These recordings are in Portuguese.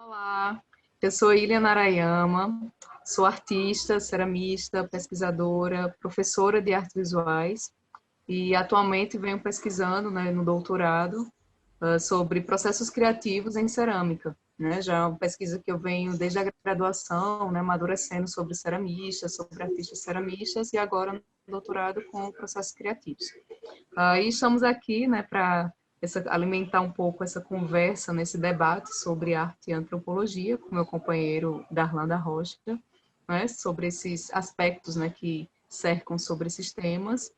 Olá, eu sou Ilian Narayama, sou artista, ceramista, pesquisadora, professora de artes visuais e atualmente venho pesquisando, né, no doutorado sobre processos criativos em cerâmica. Né? Já é uma pesquisa que eu venho desde a graduação, né, amadurecendo sobre ceramistas, sobre artistas ceramistas e agora no doutorado com processos criativos. E estamos aqui, né, para alimentar um pouco essa conversa, nesse debate sobre arte e antropologia, com meu companheiro Darlan da Rocha, né, sobre esses aspectos, né, que cercam sobre esses temas.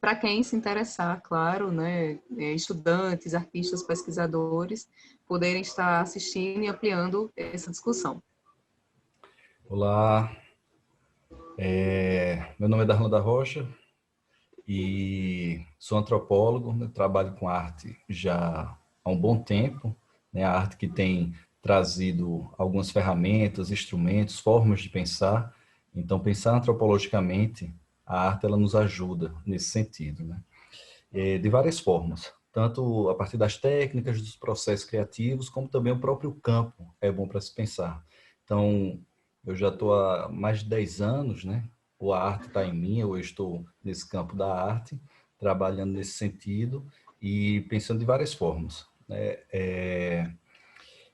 Para quem se interessar, claro, né, estudantes, artistas, pesquisadores, poderem estar assistindo e ampliando essa discussão. Olá, meu nome é Darlan da Rocha e sou antropólogo, né? Trabalho com arte já há um bom tempo, né? A arte que tem trazido algumas ferramentas, instrumentos, formas de pensar. Então, pensar antropologicamente, a arte ela nos ajuda nesse sentido, né? De várias formas, tanto a partir das técnicas, dos processos criativos, como também o próprio campo é bom para se pensar. Então, eu já estou há mais de 10 anos, né? Ou a arte está em mim, ou eu estou nesse campo da arte, trabalhando nesse sentido e pensando de várias formas, né?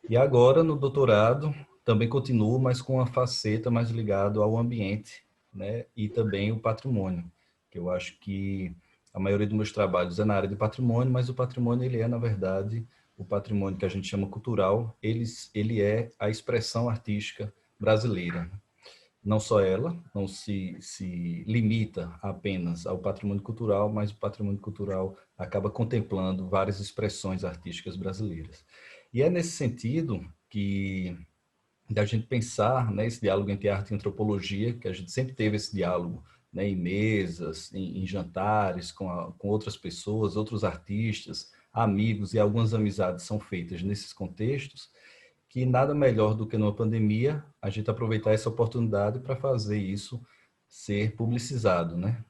E agora, no doutorado, também continuo, mas com uma faceta mais ligada ao ambiente, né? E também o patrimônio, que eu acho que a maioria dos meus trabalhos é na área de patrimônio, mas o patrimônio, ele é, na verdade, o patrimônio que a gente chama cultural, ele é a expressão artística brasileira. Não só ela, não se limita apenas ao patrimônio cultural, mas o patrimônio cultural acaba contemplando várias expressões artísticas brasileiras. E é nesse sentido que da gente pensar, né, esse diálogo entre arte e antropologia, que a gente sempre teve esse diálogo, né, em mesas, em jantares com outras pessoas, outros artistas, amigos, e algumas amizades são feitas nesses contextos, que nada melhor do que numa pandemia a gente aproveitar essa oportunidade para fazer isso ser publicizado, né?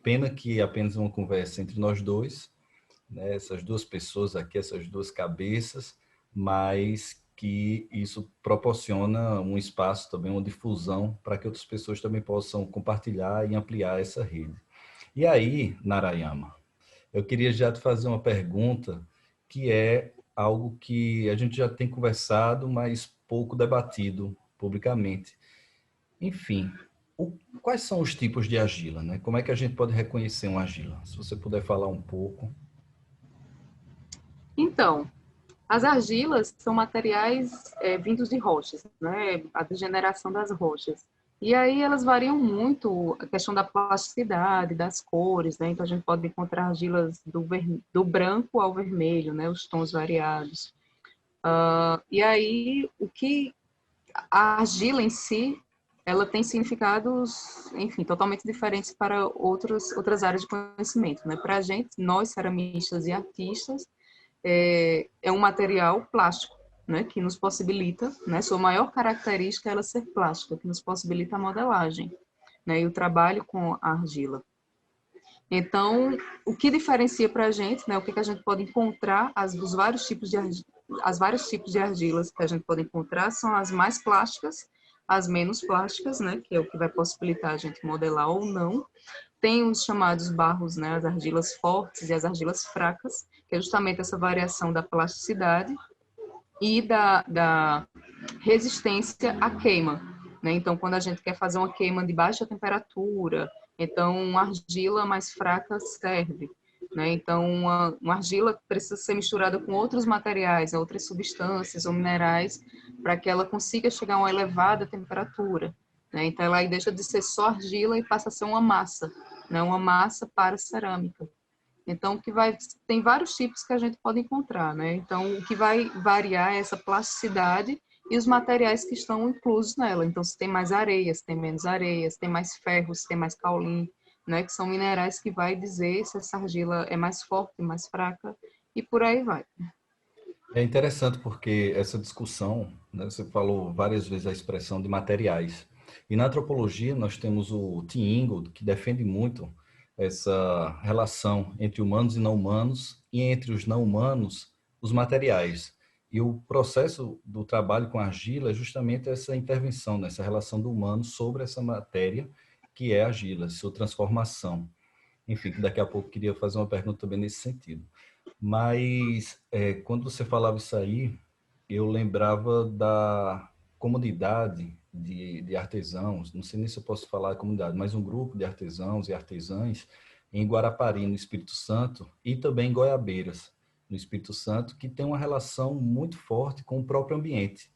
Pena que é apenas uma conversa entre nós dois, né? Essas duas pessoas aqui, essas duas cabeças, mas que isso proporciona um espaço também, uma difusão para que outras pessoas também possam compartilhar e ampliar essa rede. E aí, Narayama, eu queria já te fazer uma pergunta que é algo que a gente já tem conversado, mas pouco debatido publicamente. Enfim, quais são os tipos de argila, né? Como é que a gente pode reconhecer uma argila? Se você puder falar um pouco. Então, as argilas são materiais vindos de rochas, né? A degeneração das rochas. E aí elas variam muito a questão da plasticidade, das cores, né? Então a gente pode encontrar argilas do branco ao vermelho, né? Os tons variados. E aí o que a argila em si, ela tem significados, enfim, totalmente diferentes para outras áreas de conhecimento, né? Para a gente, nós ceramistas e artistas, é um material plástico, né, que nos possibilita, né, sua maior característica é ela ser plástica, que nos possibilita a modelagem, né, e o trabalho com a argila. Então, o que diferencia para a gente, né, o que a gente pode encontrar, os vários tipos de as vários tipos de argilas que a gente pode encontrar são as mais plásticas, as menos plásticas, né, que é o que vai possibilitar a gente modelar ou não. Tem os chamados barros, né, as argilas fortes e as argilas fracas, que é justamente essa variação da plasticidade e da resistência à queima. Né? Então, quando a gente quer fazer uma queima de baixa temperatura, então uma argila mais fraca serve. Né? Então, uma argila precisa ser misturada com outros materiais, outras substâncias ou minerais, para que ela consiga chegar a uma elevada temperatura. Né? Então, ela aí deixa de ser só argila e passa a ser uma massa, né? Uma massa para cerâmica. Então, tem vários tipos que a gente pode encontrar, né? Então, o que vai variar é essa plasticidade e os materiais que estão inclusos nela. Então, se tem mais areia, se tem menos areia, se tem mais ferro, se tem mais cauli, né? Que são minerais que vai dizer se essa argila é mais forte, mais fraca e por aí vai. É interessante porque essa discussão, né, você falou várias vezes a expressão de materiais. E na antropologia nós temos o Tim Ingold, que defende muito essa relação entre humanos e não humanos, e entre os não humanos, os materiais. E o processo do trabalho com argila é justamente essa intervenção, nessa relação do humano sobre essa matéria que é a argila, sua transformação. Enfim, que daqui a pouco eu queria fazer uma pergunta também nesse sentido. Mas, quando você falava isso aí, eu lembrava da comunidade de artesãos, não sei nem se eu posso falar comunidade, mas um grupo de artesãos e artesãs em Guarapari, no Espírito Santo, e também em Goiabeiras, no Espírito Santo, que tem uma relação muito forte com o próprio ambiente.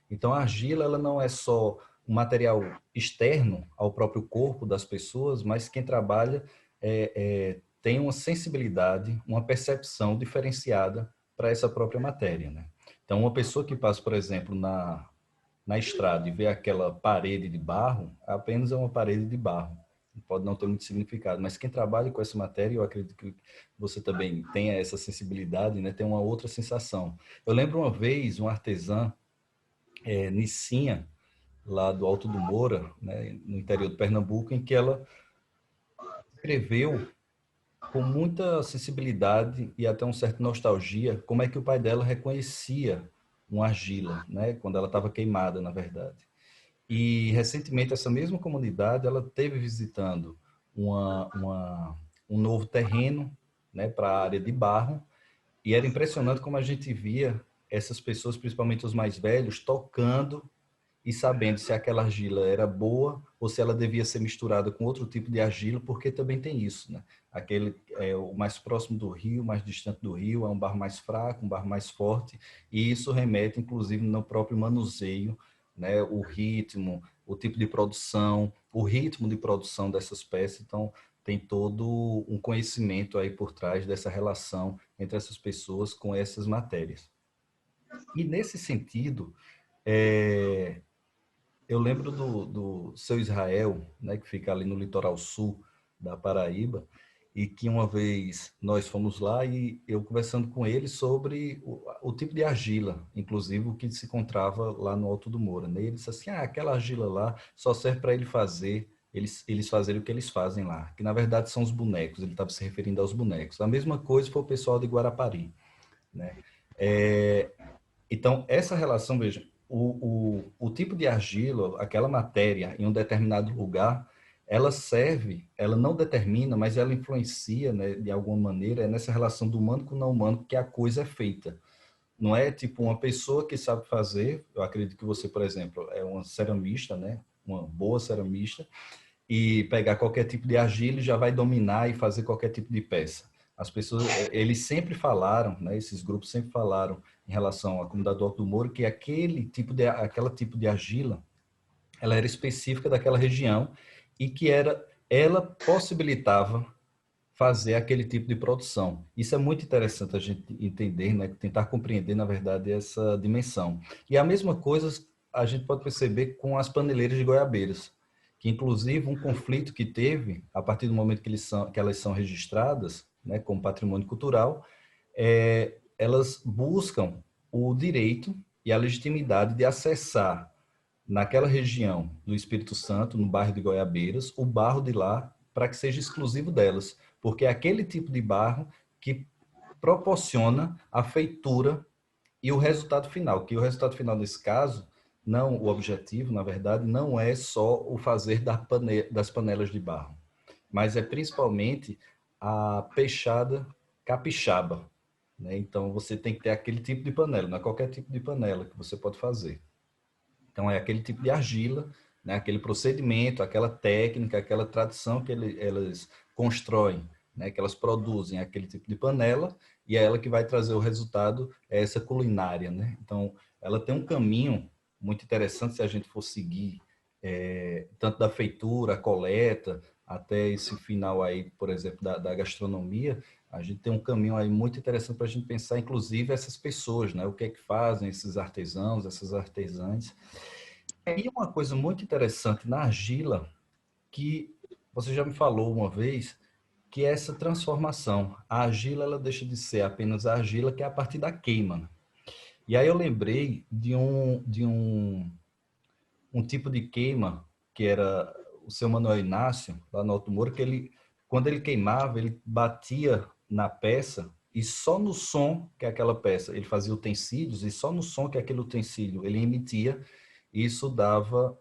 Então, a argila ela não é só um material externo ao próprio corpo das pessoas, mas quem trabalha tem uma sensibilidade, uma percepção diferenciada para essa própria matéria, né? Então, uma pessoa que passa, por exemplo, na estrada e vê aquela parede de barro, apenas é uma parede de barro. Pode não ter muito significado, mas quem trabalha com essa matéria, eu acredito que você também tenha essa sensibilidade, né? Tem uma outra sensação. Eu lembro uma vez, uma artesã, Nicinha, lá do Alto do Moura, né, no interior de Pernambuco, em que ela escreveu com muita sensibilidade e até um certo nostalgia como é que o pai dela reconhecia uma argila, né, quando ela estava queimada, na verdade. E recentemente essa mesma comunidade ela teve visitando um novo terreno, né, para a área de barro, e era impressionante como a gente via essas pessoas, principalmente os mais velhos, tocando e sabendo se aquela argila era boa ou se ela devia ser misturada com outro tipo de argila, porque também tem isso, né? Aquele é o mais próximo do rio, mais distante do rio, é um barro mais fraco, um barro mais forte, e isso remete, inclusive, no próprio manuseio, né? O ritmo, o tipo de produção, o ritmo de produção dessas peças, então tem todo um conhecimento aí por trás dessa relação entre essas pessoas com essas matérias. E nesse sentido, é, eu lembro do seu Israel, né, que fica ali no litoral sul da Paraíba, e que uma vez nós fomos lá e eu conversando com ele sobre o tipo de argila, inclusive o que se encontrava lá no Alto do Moura, né? Ele disse assim, aquela argila lá só serve para ele fazer, eles fazerem o que eles fazem lá, que na verdade são os bonecos, ele estava se referindo aos bonecos. A mesma coisa foi o pessoal de Guarapari, né? É, então, essa relação, veja, o tipo de argila, aquela matéria em um determinado lugar, ela serve, ela não determina, mas ela influencia, né, de alguma maneira, é nessa relação do humano com o não humano que a coisa é feita. Não é tipo uma pessoa que sabe fazer, eu acredito que você, por exemplo, é uma ceramista, né, uma boa ceramista, e pegar qualquer tipo de argila e já vai dominar e fazer qualquer tipo de peça. As pessoas, eles sempre falaram, né, esses grupos sempre falaram em relação à comunidade do Alto do Moro que aquela tipo de argila, ela era específica daquela região e que ela possibilitava fazer aquele tipo de produção. Isso é muito interessante a gente entender, né, tentar compreender, na verdade, essa dimensão. E a mesma coisa a gente pode perceber com as paneleiras de goiabeiras, que inclusive um conflito que teve, a partir do momento que elas são registradas, né, como patrimônio cultural, elas buscam o direito e a legitimidade de acessar naquela região do Espírito Santo, no bairro de Goiabeiras, o barro de lá para que seja exclusivo delas, porque é aquele tipo de barro que proporciona a feitura e o resultado final, que o resultado final nesse caso, não o objetivo, na verdade, não é só o fazer das panelas de barro, mas é principalmente a peixada capixaba, né? Então você tem que ter aquele tipo de panela, não é qualquer tipo de panela que você pode fazer. Então, é aquele tipo de argila, né? Aquele procedimento, aquela técnica, aquela tradição que elas constroem, né? Que elas produzem aquele tipo de panela e é ela que vai trazer o resultado, é essa culinária, né? Então, ela tem um caminho muito interessante se a gente for seguir, tanto da feitura, a coleta, até esse final aí, por exemplo, da gastronomia, a gente tem um caminho aí muito interessante para a gente pensar, inclusive, essas pessoas, né? O que é que fazem esses artesãos, essas artesãs. E uma coisa muito interessante na argila, que você já me falou uma vez, que é essa transformação. A argila, ela deixa de ser apenas a argila, que é a partir da queima, né? E aí eu lembrei de um tipo de queima, que era o seu Manuel Inácio, lá no Alto Moro, que ele, quando ele queimava, ele batia na peça e só no som que aquela peça, ele fazia utensílios, e só no som que aquele utensílio ele emitia, isso dava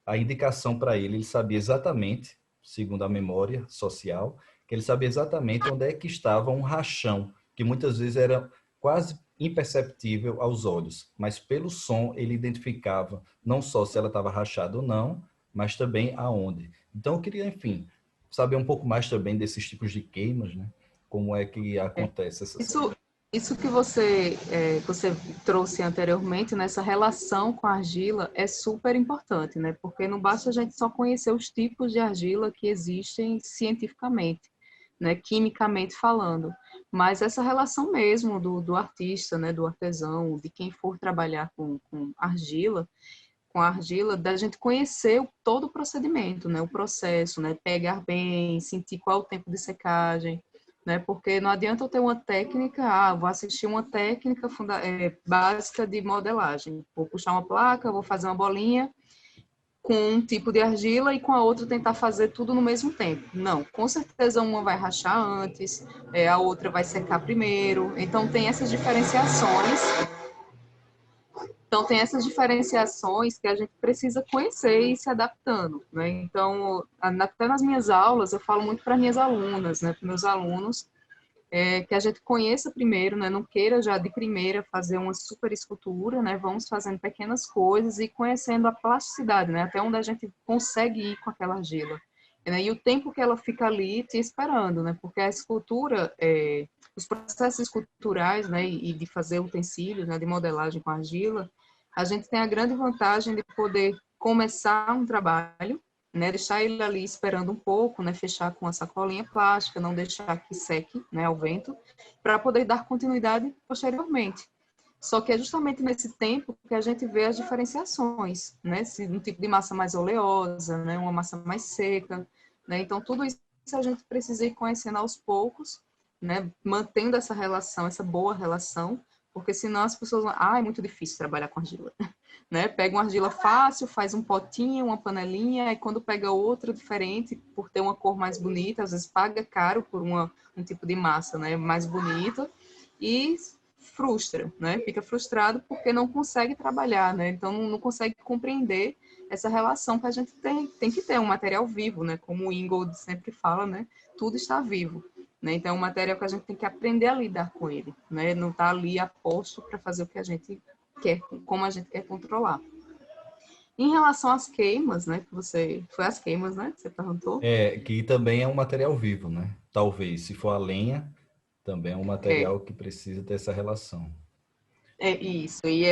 a indicação para ele sabia exatamente, segundo a memória social, que ele sabia exatamente onde é que estava um rachão, que muitas vezes era quase imperceptível aos olhos, mas pelo som ele identificava não só se ela estava rachada ou não, mas também aonde. Então eu queria, enfim, saber um pouco mais também desses tipos de queimas, né? Como é que É. acontece essas Isso, queimas. isso que você trouxe anteriormente, nessa relação com a argila, é super importante, né? Porque não basta a gente só conhecer os tipos de argila que existem cientificamente, né? Quimicamente falando, mas essa relação mesmo do artista, né? Do artesão, de quem for trabalhar com a argila, da gente conhecer todo o procedimento, né? O processo, né? Pegar bem, sentir qual é o tempo de secagem, né? Porque não adianta eu ter uma técnica, vou assistir uma técnica básica de modelagem. Vou puxar uma placa, vou fazer uma bolinha com um tipo de argila e com a outra tentar fazer tudo no mesmo tempo. Não, com certeza uma vai rachar antes, a outra vai secar primeiro. Então tem essas diferenciações. Então, tem essas diferenciações que a gente precisa conhecer e ir se adaptando, né? Então, até nas minhas aulas, eu falo muito para minhas alunas, né? Para meus alunos, que a gente conheça primeiro, né? Não queira já de primeira fazer uma super escultura, né? Vamos fazendo pequenas coisas e conhecendo a plasticidade, né? Até onde a gente consegue ir com aquela argila. Né? E o tempo que ela fica ali te esperando, né? Porque a escultura, os processos esculturais, né? E de fazer utensílios, né? De modelagem com argila, a gente tem a grande vantagem de poder começar um trabalho, né, deixar ele ali esperando um pouco, né, fechar com a sacolinha plástica, não deixar que seque, né, ao vento, para poder dar continuidade posteriormente. Só que é justamente nesse tempo que a gente vê as diferenciações, né, se um tipo de massa mais oleosa, né, uma massa mais seca, né, então tudo isso a gente precisa ir conhecendo aos poucos, né, mantendo essa relação, essa boa relação, porque senão as pessoas vão, é muito difícil trabalhar com argila, né? Pega uma argila fácil, faz um potinho, uma panelinha, e quando pega outra diferente, por ter uma cor mais bonita, às vezes paga caro por um tipo de massa, né? Mais bonita, e frustra, né? Fica frustrado porque não consegue trabalhar, né? Então não consegue compreender essa relação que a gente tem que ter um material vivo, né? Como o Ingold sempre fala, né? Tudo está vivo. Né? Então, é um material que a gente tem que aprender a lidar com ele, né? Não está ali a posto para fazer o que a gente quer, como a gente quer controlar. Em relação às queimas, né? Foi as queimas, né? Que você perguntou. Que também é um material vivo, né? Talvez, se for a lenha, também é um É, material que precisa ter essa relação. é isso. E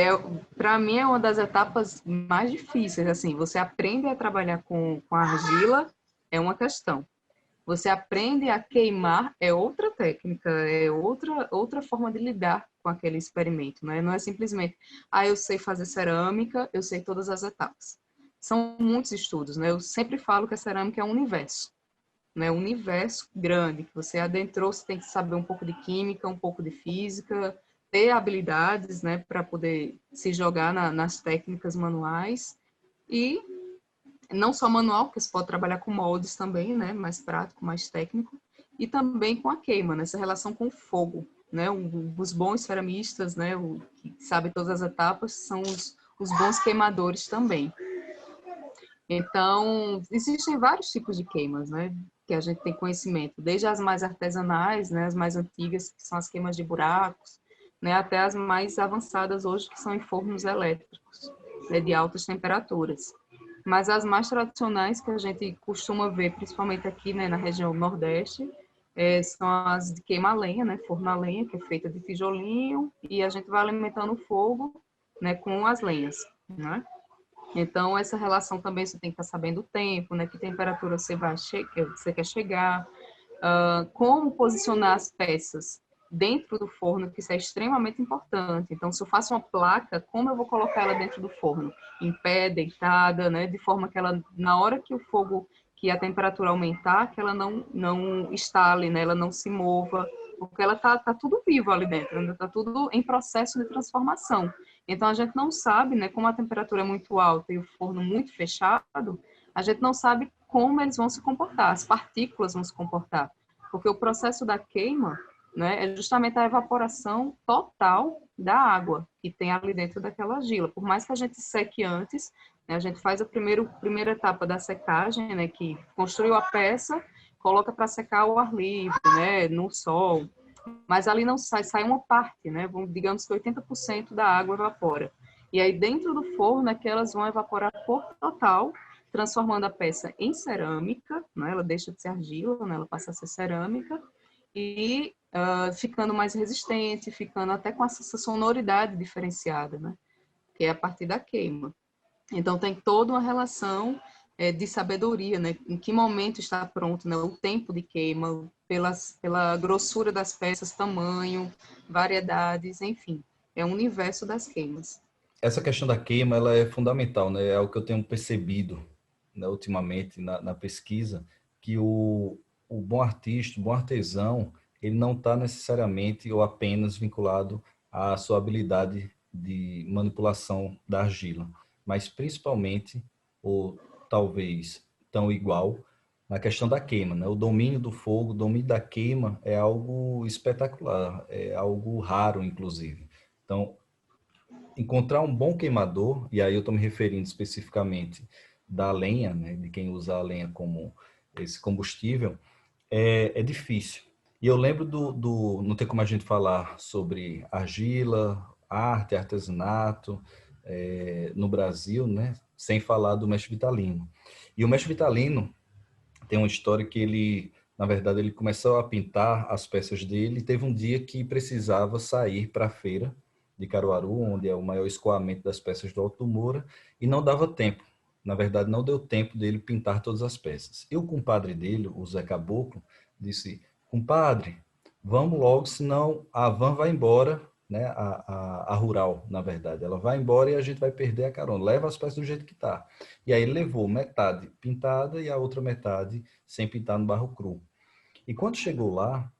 para mim é uma das etapas mais difíceis. Assim, você aprende a trabalhar com argila, é uma questão. Você aprende a queimar, é outra técnica, é outra forma de lidar com aquele experimento, né? Não é simplesmente, eu sei fazer cerâmica, eu sei todas as etapas. São muitos estudos, né? Eu sempre falo que a cerâmica é um universo, né? Um universo grande, que você adentrou, você tem que saber um pouco de química, um pouco de física, ter habilidades, né, para poder se jogar nas técnicas manuais e não só manual, porque você pode trabalhar com moldes também, né, mais prático, mais técnico, e também com a queima, nessa relação com o fogo, né, os bons ceramistas, né, que sabem todas as etapas, são os bons queimadores também. Então, existem vários tipos de queimas, né, que a gente tem conhecimento, desde as mais artesanais, né, as mais antigas, que são as queimas de buracos, né, até as mais avançadas hoje, que são em fornos elétricos, né, de altas temperaturas. Mas as mais tradicionais que a gente costuma ver, principalmente aqui, né, na região Nordeste, são as de queima-lenha, né, forno a lenha, que é feita de tijolinho, e a gente vai alimentando o fogo, né, com as lenhas, né? Então, essa relação também você tem que estar sabendo o tempo, né, que temperatura você quer chegar, como posicionar as peças dentro do forno, que isso é extremamente importante. Então, se eu faço uma placa, como eu vou colocar ela dentro do forno? Em pé, deitada, né? De forma que ela, na hora que que a temperatura aumentar, que ela não estale, né? Ela não se mova, porque ela tá tudo vivo ali dentro, ainda tá tudo em processo de transformação. Então, a gente não sabe, né? Como a temperatura é muito alta e o forno muito fechado, a gente não sabe como eles vão se comportar, as partículas vão se comportar. Porque o processo da queima, né, é justamente a evaporação total da água que tem ali dentro daquela argila. Por mais que a gente seque antes, né, a gente faz a primeira etapa da secagem, né, que construiu a peça, coloca para secar ao ar livre, né, no sol, mas ali não sai uma parte, né, digamos que 80% da água evapora. E aí dentro do forno é que elas vão evaporar por total, transformando a peça em cerâmica, né, ela deixa de ser argila, né, ela passa a ser cerâmica, e ficando mais resistente, ficando até com essa sonoridade diferenciada, né? Que é a partir da queima. Então tem toda uma relação de sabedoria, né? Em que momento está pronto, né? O tempo de queima, pela grossura das peças, tamanho, variedades, enfim. É o universo das queimas. Essa questão da queima, ela é fundamental, né? É o que eu tenho percebido, né, ultimamente na pesquisa, que o bom artista, o bom artesão, ele não está necessariamente ou apenas vinculado à sua habilidade de manipulação da argila, mas principalmente, ou talvez tão igual, na questão da queima, né? O domínio do fogo, o domínio da queima é algo espetacular, é algo raro, inclusive. Então, encontrar um bom queimador, e aí eu estou me referindo especificamente da lenha, né, de quem usa a lenha como esse combustível, é difícil. E eu lembro não tem como a gente falar sobre argila, arte, artesanato, no Brasil, né, sem falar do mestre Vitalino. E o mestre Vitalino tem uma história que ele, na verdade, ele começou a pintar as peças dele e teve um dia que precisava sair para a feira de Caruaru, onde é o maior escoamento das peças do Alto Moura, e não dava tempo. Na verdade, não deu tempo dele pintar todas as peças. E o compadre dele, o Zé Caboclo, disse: compadre, vamos logo, senão a van vai embora, né? A rural, na verdade. Ela vai embora e a gente vai perder a carona. Leva as peças do jeito que está. E aí ele levou metade pintada e a outra metade sem pintar no barro cru. E quando chegou lá,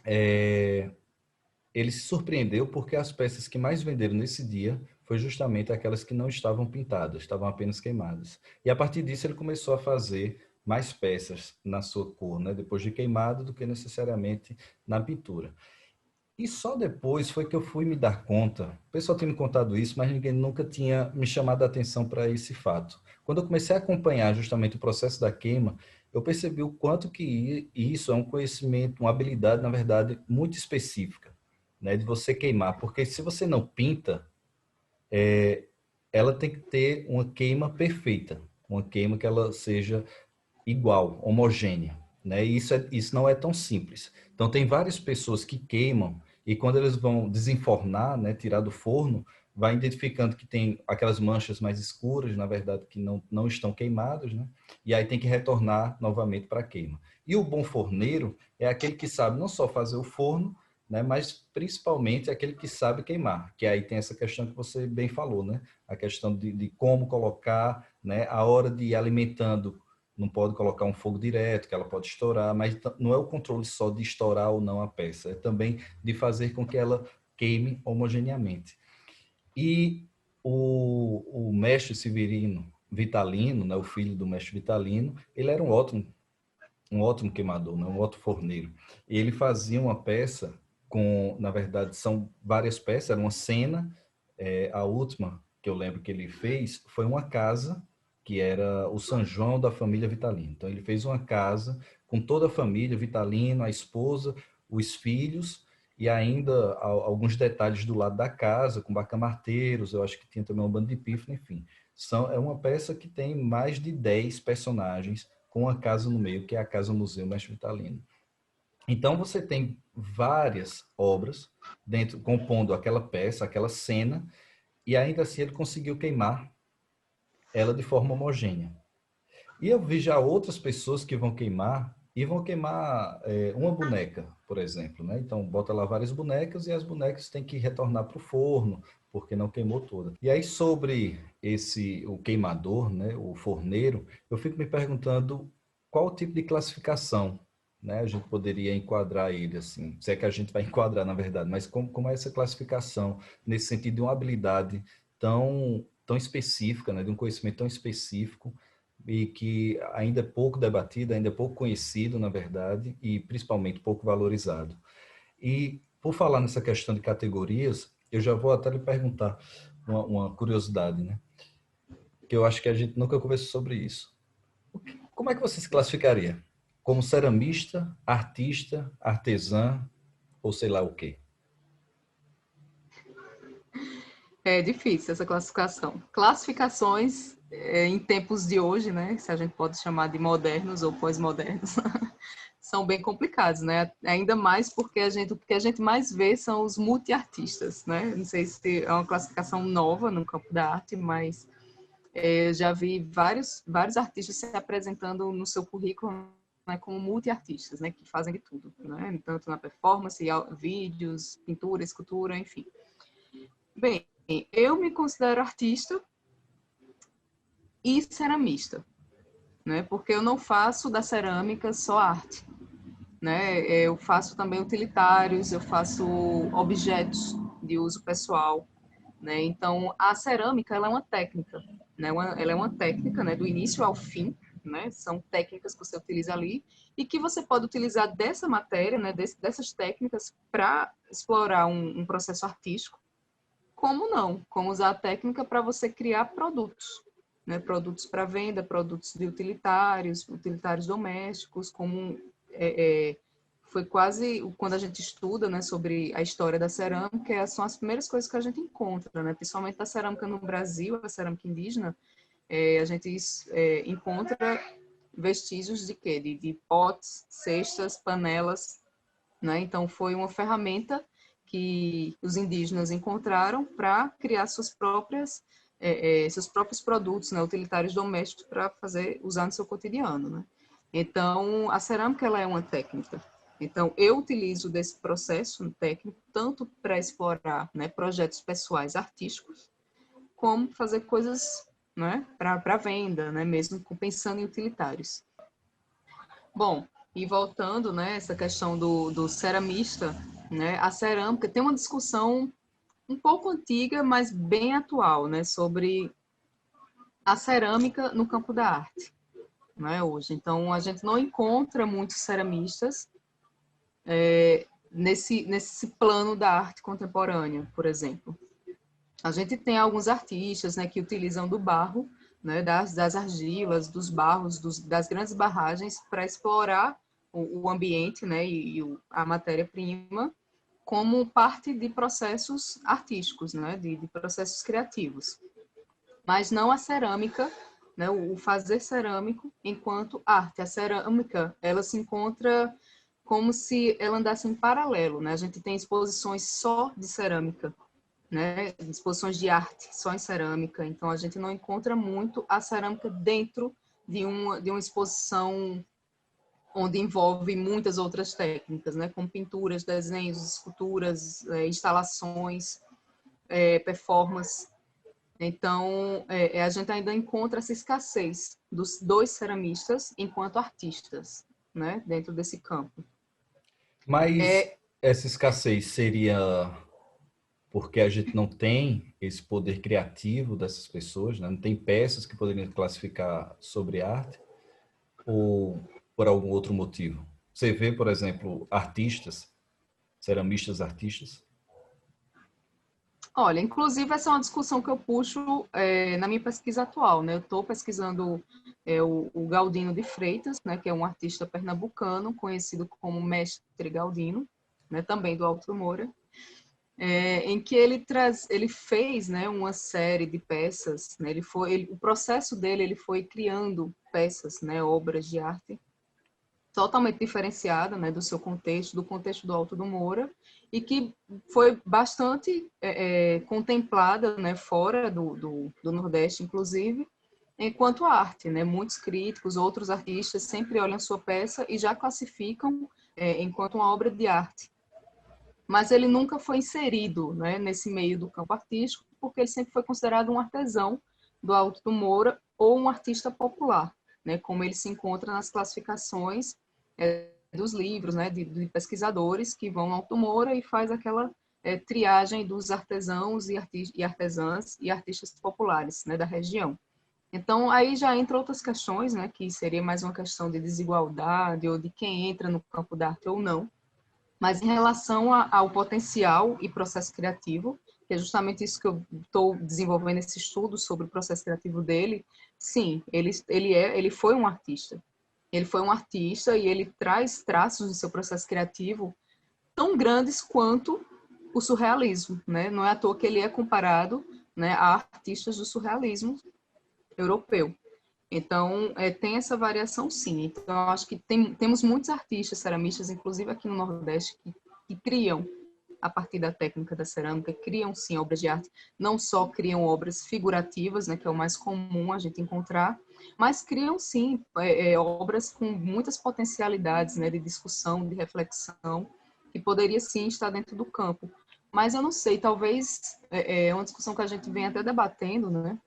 ele se surpreendeu porque as peças que mais venderam nesse dia foi justamente aquelas que não estavam pintadas, estavam apenas queimadas. E a partir disso ele começou a fazer mais peças na sua cor, né? Depois de queimado, do que necessariamente na pintura. E só depois foi que eu fui me dar conta. O pessoal tinha me contado isso, mas ninguém nunca tinha me chamado a atenção para esse fato. Quando eu comecei a acompanhar justamente o processo da queima, eu percebi o quanto que isso é um conhecimento, uma habilidade, na verdade, muito específica, né, de você queimar. Porque se você não pinta, ela tem que ter uma queima perfeita, uma queima que ela seja igual, homogênea, né? E isso não é tão simples. Então, tem várias pessoas que queimam e quando eles vão desenfornar, né, tirar do forno, vai identificando que tem aquelas manchas mais escuras, na verdade, que não estão queimadas, né? E aí tem que retornar novamente para a queima. E o bom forneiro é aquele que sabe não só fazer o forno, né, mas principalmente aquele que sabe queimar, que aí tem essa questão que você bem falou, né? A questão de como colocar, né, a hora de ir alimentando, não pode colocar um fogo direto, que ela pode estourar, mas não é o controle só de estourar ou não a peça, é também de fazer com que ela queime homogeneamente. E o mestre Severino Vitalino, né, o filho do mestre Vitalino, ele era um ótimo queimador, né, um ótimo forneiro. E ele fazia uma peça com, na verdade, são várias peças, era uma cena, a última que eu lembro que ele fez foi uma casa que era o São João da família Vitalino. Então ele fez uma casa com toda a família, Vitalino, a esposa, os filhos e ainda alguns detalhes do lado da casa, com bacamarteiros, eu acho que tinha também uma banda de pífano, enfim. É uma peça que tem mais de 10 personagens com a casa no meio, que é a Casa Museu Mestre Vitalino. Então você tem várias obras dentro compondo aquela peça, aquela cena, e ainda assim ele conseguiu queimar ela de forma homogênea. E eu vi já outras pessoas que vão queimar e vão queimar uma boneca, por exemplo, né? Então bota lá várias bonecas e as bonecas têm que retornar para o forno porque não queimou toda. E aí sobre o queimador, né, o forneiro, eu fico me perguntando qual tipo de classificação, né, a gente poderia enquadrar ele assim, se é que a gente vai enquadrar na verdade, mas como é essa classificação nesse sentido de uma habilidade tão específica, né, de um conhecimento tão específico e que ainda é pouco debatido, ainda é pouco conhecido, na verdade, e principalmente pouco valorizado. E, por falar nessa questão de categorias, eu já vou até lhe perguntar uma curiosidade, né? Que eu acho que a gente nunca conversou sobre isso. Como é que você se classificaria? Como ceramista, artista, artesã ou sei lá o quê? É difícil essa classificação. Classificações, em tempos de hoje, né, se a gente pode chamar de modernos ou pós-modernos, são bem complicados, né? Ainda mais porque o que a gente mais vê são os multiartistas, né? Não sei se é uma classificação nova no campo da arte, mas já vi vários artistas se apresentando no seu currículo, né, como multiartistas, né, que fazem de tudo, né? Tanto na performance, vídeos, pintura, escultura, enfim. Bem, eu me considero artista e ceramista, né? Porque eu não faço da cerâmica só arte, né? Eu faço também utilitários, eu faço objetos de uso pessoal, né? Então, a cerâmica, ela é uma técnica, né? Ela é uma técnica, né, do início ao fim, né? São técnicas que você utiliza ali e que você pode utilizar dessa matéria, né, dessas técnicas para explorar um processo artístico, como não, como usar a técnica para você criar produtos, né? Produtos para venda, produtos de utilitários domésticos, como foi quase quando a gente estuda, né, sobre a história da cerâmica, são as primeiras coisas que a gente encontra, né? Principalmente da cerâmica no Brasil, a cerâmica indígena, a gente encontra vestígios de quê? De potes, cestas, panelas, né? Então, foi uma ferramenta que os indígenas encontraram para criar seus próprios produtos, né, utilitários domésticos para usar no seu cotidiano, né? Então, a cerâmica ela é uma técnica. Então, eu utilizo desse processo técnico tanto para explorar, né, projetos pessoais artísticos, como fazer coisas, né, para venda, né, mesmo pensando em utilitários. Bom, e voltando, né, essa questão do ceramista, né, a cerâmica tem uma discussão um pouco antiga, mas bem atual, né, sobre a cerâmica no campo da arte, né, hoje. Então, a gente não encontra muitos ceramistas nesse plano da arte contemporânea, por exemplo. A gente tem alguns artistas, né, que utilizam do barro, né, das argilas, dos barros, das grandes barragens para explorar o ambiente, né, a matéria-prima como parte de processos artísticos, né, de processos criativos. Mas não a cerâmica, né, o fazer cerâmico enquanto arte. A cerâmica, ela se encontra como se ela andasse em paralelo, né? A gente tem exposições só de cerâmica, né, exposições de arte só em cerâmica, então a gente não encontra muito a cerâmica dentro de uma exposição onde envolve muitas outras técnicas, né, como pinturas, desenhos, esculturas, instalações, performance. Então, a gente ainda encontra essa escassez dos dois ceramistas enquanto artistas, né, dentro desse campo. Mas essa escassez seria porque a gente não tem esse poder criativo dessas pessoas, né? Não tem peças que poderiam classificar sobre arte, ou por algum outro motivo? Você vê, por exemplo, artistas, ceramistas artistas? Olha, inclusive essa é uma discussão que eu puxo na minha pesquisa atual, né? Eu estou pesquisando o Galdino de Freitas, né? Que é um artista pernambucano conhecido como Mestre Galdino, né? Também do Alto Moura, em que ele fez, né? Uma série de peças, né? O processo dele, ele foi criando peças, né? Obras de arte totalmente diferenciada, né, do seu contexto, do contexto do Alto do Moura, e que foi bastante contemplada, né, fora do Nordeste, inclusive, enquanto arte, né? Muitos críticos, outros artistas sempre olham sua peça e já classificam enquanto uma obra de arte. Mas ele nunca foi inserido, né, nesse meio do campo artístico, porque ele sempre foi considerado um artesão do Alto do Moura ou um artista popular, né, como ele se encontra nas classificações dos livros, né, de pesquisadores que vão ao Alto Moura e faz aquela triagem dos artesãos e artesãs e artistas populares, né, da região. Então, aí já entra outras questões, né, que seria mais uma questão de desigualdade ou de quem entra no campo da arte ou não, Mas em relação ao potencial e processo criativo, que é justamente isso que eu estou desenvolvendo esse estudo sobre o processo criativo dele, sim, ele foi um artista. Ele foi um artista e ele traz traços do seu processo criativo tão grandes quanto o surrealismo, né? Não é à toa que ele é comparado, né, a artistas do surrealismo europeu. Então, tem essa variação, sim. Então, eu acho que temos muitos artistas ceramistas, inclusive aqui no Nordeste, que criam, a partir da técnica da cerâmica, criam, sim, obras de arte. Não só criam obras figurativas, né, que é o mais comum a gente encontrar, mas criam, sim, obras com muitas potencialidades, né, de discussão, de reflexão, que poderia, sim, estar dentro do campo. Mas eu não sei, talvez é uma discussão que a gente vem até debatendo, né,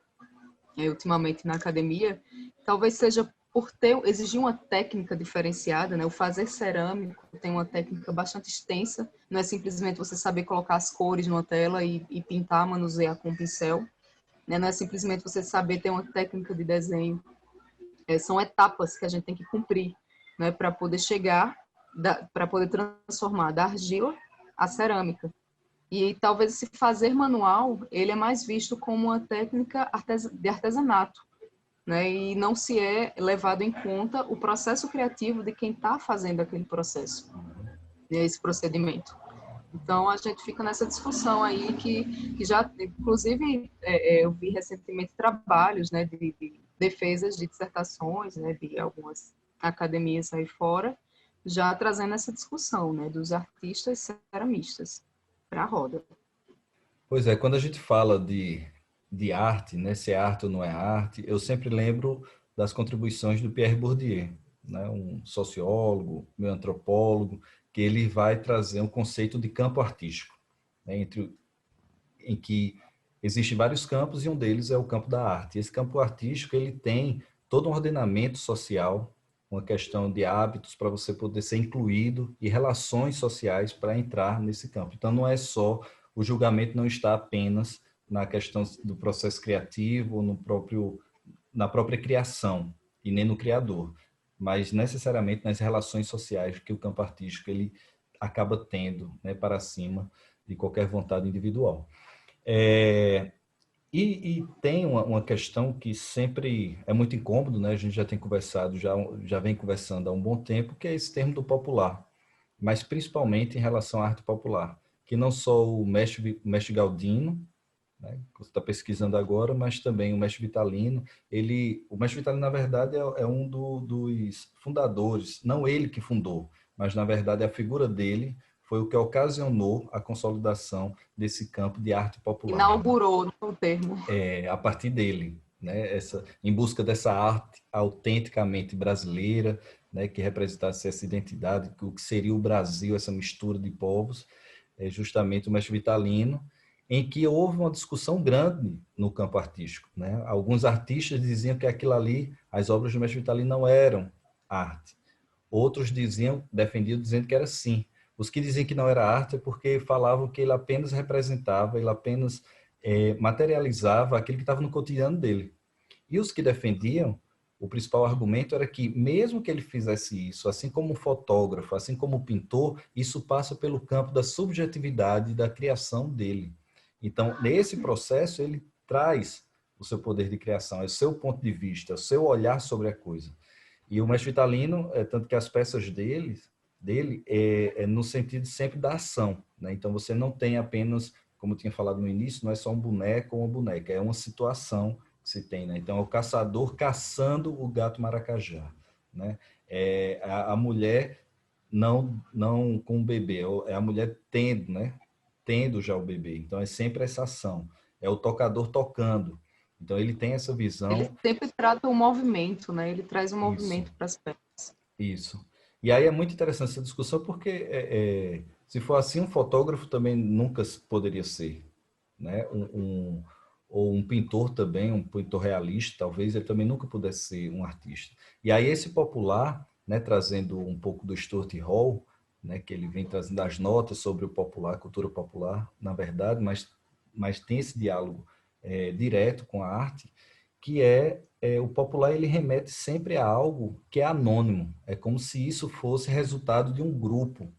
ultimamente na academia, talvez seja por exigir uma técnica diferenciada, né? O fazer cerâmico tem uma técnica bastante extensa, não é simplesmente você saber colocar as cores numa tela e pintar, manusear com o pincel, né? Não é simplesmente você saber ter uma técnica de desenho, são etapas que a gente tem que cumprir, né? Para poder chegar, para poder transformar da argila a cerâmica. E talvez esse fazer manual, ele é mais visto como uma técnica de artesanato, né? E não se é levado em conta o processo criativo de quem está fazendo aquele processo, né? Esse procedimento. Então, a gente fica nessa discussão aí que já, inclusive, eu vi recentemente trabalhos, né, de defesas de dissertações, né, de algumas academias aí fora, já trazendo essa discussão, né, dos artistas ceramistas para a roda. Pois é, quando a gente fala de arte, né, se é arte ou não é arte, eu sempre lembro das contribuições do Pierre Bourdieu, né, um sociólogo, meio antropólogo, que ele vai trazer um conceito de campo artístico, né, em que existem vários campos e um deles é o campo da arte. Esse campo artístico ele tem todo um ordenamento social, uma questão de hábitos para você poder ser incluído e relações sociais para entrar nesse campo. Então não é só o julgamento não está apenas na questão do processo criativo, na própria criação e nem no criador, mas necessariamente nas relações sociais que o campo artístico ele acaba tendo, né, para cima de qualquer vontade individual. É, e tem uma questão que sempre é muito incômodo, né? A gente já tem conversado, já vem conversando há um bom tempo, que é esse termo do popular, mas principalmente em relação à arte popular, que não só o mestre Galdino, né, que você está pesquisando agora, mas também o mestre Vitalino. O mestre Vitalino, na verdade, é um dos fundadores, não ele que fundou, mas, na verdade, a figura dele foi o que ocasionou a consolidação desse campo de arte popular, Inaugurou o termo. a partir dele, né? Em busca dessa arte autenticamente brasileira, né? Que representasse essa identidade, o que seria o Brasil, essa mistura de povos, é justamente o mestre Vitalino, em que houve uma discussão grande no campo artístico, né? Alguns artistas diziam que aquilo ali, as obras do mestre Vitalino não eram arte. Outros defendiam dizendo que era sim. Os que diziam que não era arte é porque falavam que ele apenas representava, ele apenas materializava aquilo que estava no cotidiano dele. E os que defendiam, o principal argumento era que, mesmo que ele fizesse isso, assim como um fotógrafo, assim como um pintor, isso passa pelo campo da subjetividade da criação dele. Então, nesse processo, ele traz o seu poder de criação, é o seu ponto de vista, é o seu olhar sobre a coisa. E o mestre Vitalino, tanto que as peças dele é no sentido sempre da ação, né? Então, você não tem apenas, como eu tinha falado no início, não é só um boneco ou uma boneca, é uma situação que se tem, né? Então, é o caçador caçando o gato maracajá, né? A mulher não com o bebê, é a mulher tendo, né? Tendo já o bebê. Então, é sempre essa ação. É o tocador tocando. Então, ele tem essa Ele visão. sempre trata o movimento, né? Ele traz o Isso. movimento para as peças. Isso. E aí é muito interessante essa discussão porque se for assim, um fotógrafo também nunca poderia ser, né? Ou um pintor também, um pintor realista, talvez ele também nunca pudesse ser um artista. E aí esse popular, né, trazendo um pouco do Stuart Hall, né, que ele vem trazendo as notas sobre o popular, cultura popular, na verdade, mas tem esse diálogo direto com a arte, que o popular ele remete sempre a algo que é anônimo. É como se isso fosse resultado de um grupo,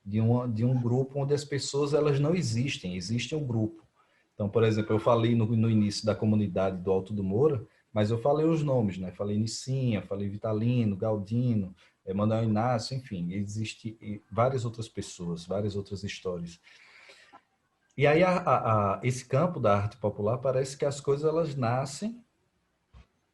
de um grupo onde as pessoas elas não existem, existe um grupo. Então, por exemplo, eu falei no início da comunidade do Alto do Moura, mas eu falei os nomes, né? Falei Nicinha, falei Vitalino, Galdino, Manuel Inácio, enfim, existe várias outras pessoas, várias outras histórias. E aí esse campo da arte popular parece que as coisas elas nascem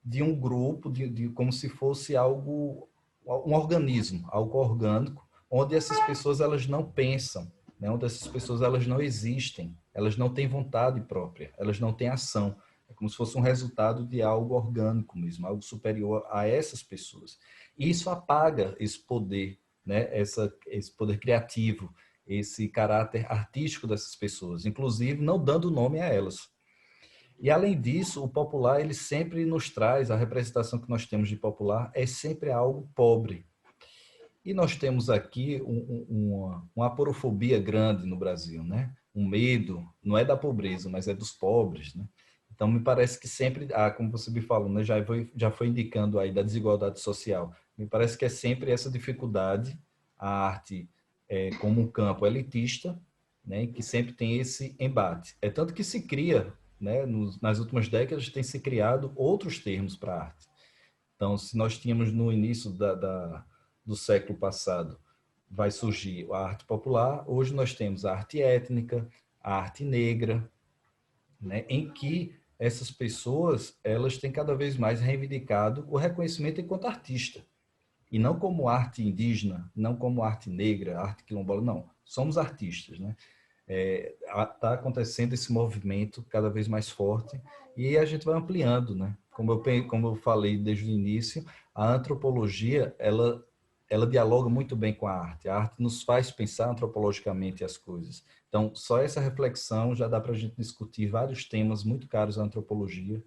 de um grupo, como se fosse algo, um organismo, algo orgânico, onde essas pessoas elas não pensam, né? Onde essas pessoas elas não existem, elas não têm vontade própria, elas não têm ação. É como se fosse um resultado de algo orgânico mesmo, algo superior a essas pessoas. E isso apaga esse poder, né? Esse poder criativo, esse caráter artístico dessas pessoas, inclusive não dando nome a elas. E além disso, o popular ele sempre nos traz, a representação que nós temos de popular é sempre algo pobre. E nós temos aqui uma aporofobia grande no Brasil, né? Um medo, não é da pobreza, mas é dos pobres, né? Então, me parece que sempre, como você me falou, né? Já foi indicando aí da desigualdade social. Me parece que é sempre essa dificuldade, a arte como um campo elitista, né? Que sempre tem esse embate. É tanto que se cria, né? Nas últimas décadas, tem se criado outros termos para a arte. Então, se nós tínhamos no início do século passado, vai surgir a arte popular, hoje nós temos a arte étnica, a arte negra, né, em que essas pessoas elas têm cada vez mais reivindicado o reconhecimento enquanto artista. E não como arte indígena, não como arte negra, arte quilombola, não. Somos artistas, né? Está acontecendo esse movimento cada vez mais forte e a gente vai ampliando, né? Como eu falei desde o início, a antropologia, ela dialoga muito bem com a arte. A arte nos faz pensar antropologicamente as coisas. Então, só essa reflexão já dá para a gente discutir vários temas muito caros à antropologia,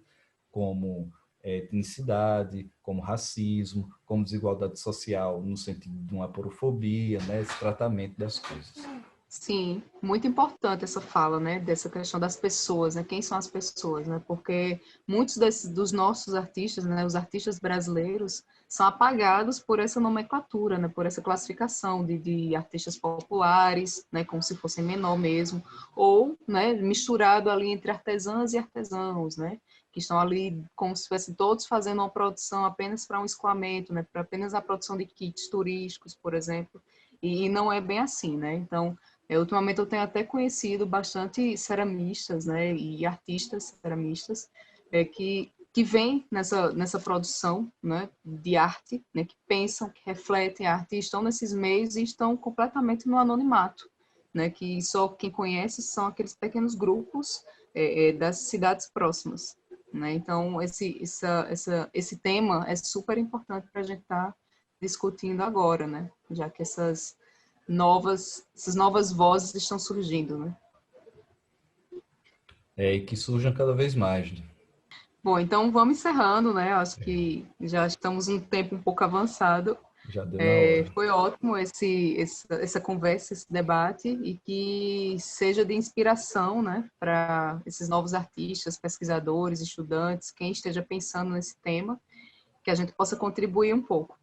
como etnicidade, como racismo, como desigualdade social, no sentido de uma aporofobia, né? Esse tratamento das coisas. Sim, muito importante essa fala, né, dessa questão das pessoas, né, quem são as pessoas, né, porque muitos dos nossos artistas, né, os artistas brasileiros, são apagados por essa nomenclatura, né, por essa classificação de artistas populares, né, como se fossem menor mesmo, ou, né, misturado ali entre artesãs e artesãos, né, que estão ali como se fossem todos fazendo uma produção apenas para um escoamento, né, para apenas a produção de kits turísticos, por exemplo, e não é bem assim, né, então ultimamente eu tenho até conhecido bastante ceramistas, né, e artistas ceramistas que vêm nessa produção, né, de arte, né, que pensam, que refletem a arte, e estão nesses meios e estão completamente no anonimato, né, que só quem conhece são aqueles pequenos grupos das cidades próximas. Né? Então, esse tema é super importante para a gente estar discutindo agora, né? Já que essas novas vozes estão surgindo, né? E que surjam cada vez mais. Né? Bom, então vamos encerrando, né? Acho que já estamos um tempo um pouco avançado. Já deu na hora. Foi ótimo essa conversa, esse debate, e que seja de inspiração, né, para esses novos artistas, pesquisadores, estudantes, quem esteja pensando nesse tema, que a gente possa contribuir um pouco.